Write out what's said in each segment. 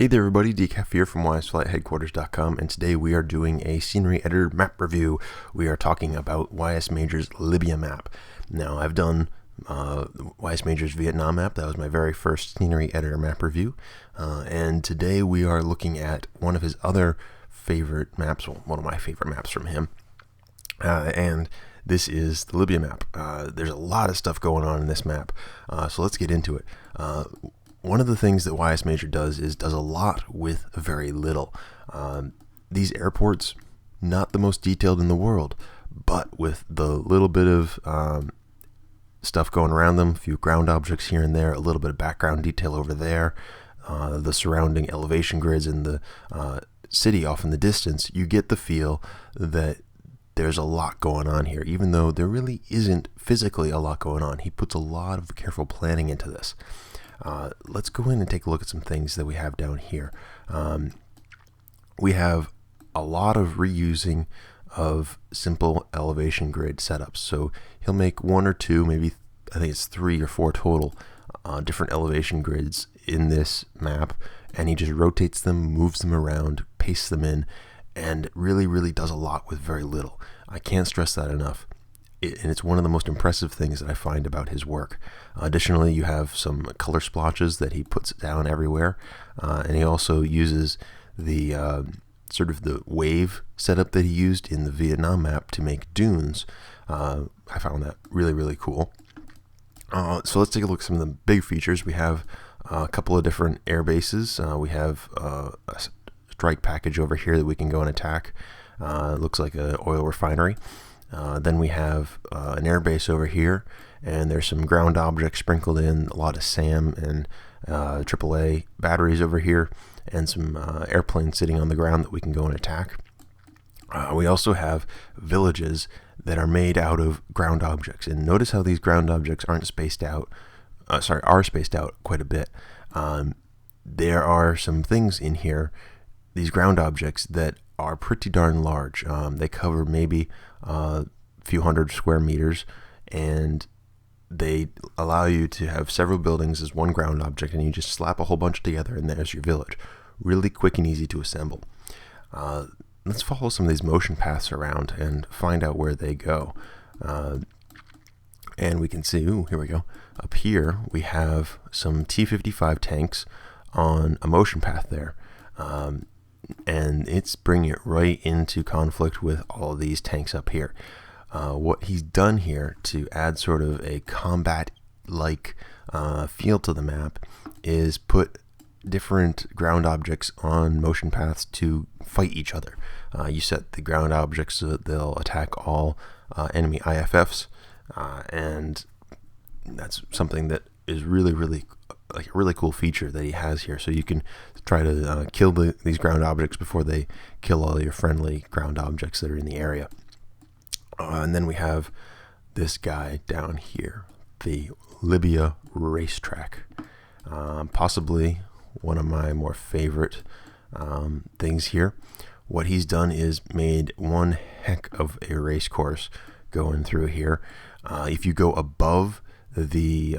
Hey there everybody, Decaff here from YSFlightHeadquarters.com, and today we are doing a scenery editor map review. We are talking about YS Major's Libya map. Now, I've done YS Major's Vietnam map. That was my very first scenery editor map review. And today we are looking at one of his other favorite maps, well, one of my favorite maps from him. And this is the Libya map. There's a lot of stuff going on in this map, so let's get into it. One of the things that YS Major does a lot with very little. These airports, not the most detailed in the world, but with the little bit of stuff going around them, a few ground objects here and there, a little bit of background detail over there, the surrounding elevation grids and the city off in the distance, you get the feel that there's a lot going on here, even though there really isn't physically a lot going on. He puts a lot of careful planning into this. Let's go in and take a look at some things that we have down here. We have a lot of reusing of simple elevation grid setups. So he'll make one or two, maybe I think it's 3 or 4 total different elevation grids in this map, and he just rotates them, moves them around, pastes them in, and really does a lot with very little. I can't stress that enough. And it's one of the most impressive things that I find about his work. Additionally, you have some color splotches that he puts down everywhere, and he also uses the sort of the wave setup that he used in the Vietnam map to make dunes. I found that really cool. So let's take a look at some of the big features. We have a couple of different air bases. We have a strike package over here that we can go and attack. It looks like an oil refinery. Then we have an airbase over here, and there's some ground objects sprinkled in, a lot of SAM and AAA batteries over here, and some airplanes sitting on the ground that we can go and attack. We also have villages that are made out of ground objects, and notice how these ground objects are spaced out quite a bit. There are some things in here, these ground objects, that are pretty darn large. They cover maybe a few hundred square meters, and they allow you to have several buildings as one ground object, and you just slap a whole bunch together and there's your village. Really quick and easy to assemble. Let's follow some of these motion paths around and find out where they go. And we can see, here we go. Up here we have some T-55 tanks on a motion path there. And it's bringing it right into conflict with all of these tanks up here. What he's done here to add sort of a combat-like feel to the map is put different ground objects on motion paths to fight each other. You set the ground objects so that they'll attack all enemy IFFs, and that's something that is really like a really cool feature that he has here. So you can try to kill these ground objects before they kill all your friendly ground objects that are in the area. And then we have this guy down here, the Libya racetrack. Possibly one of my more favorite things here. What he's done is made one heck of a race course going through here. If you go above the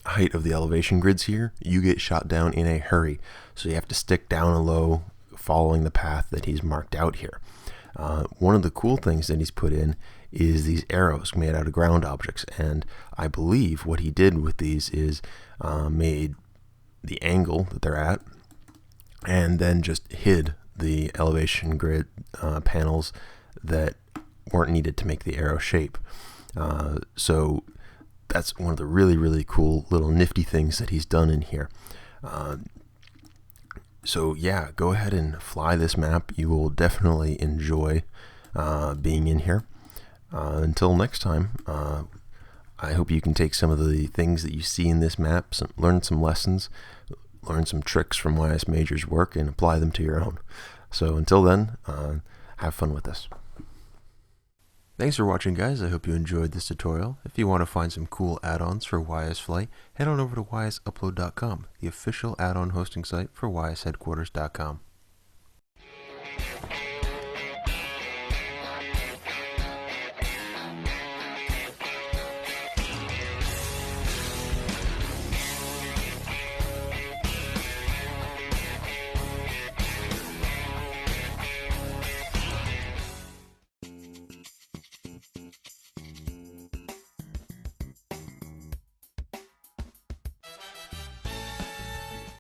height of the elevation grids here, you get shot down in a hurry, so you have to stick down and low following the path that he's marked out here. One of the cool things that he's put in is these arrows made out of ground objects, and I believe what he did with these is made the angle that they're at and then just hid the elevation grid panels that weren't needed to make the arrow shape. So that's one of the really cool little nifty things that he's done in here. So yeah, go ahead and fly this map. You will definitely enjoy being in here. Until next time, I hope you can take some of the things that you see in this map, learn some lessons, learn some tricks from YS Major's work, and apply them to your own. So until then, have fun with this. Thanks for watching, guys. I hope you enjoyed this tutorial. If you want to find some cool add-ons for YS Flight, head on over to ysupload.com, the official add-on hosting site for YSHeadquarters.com.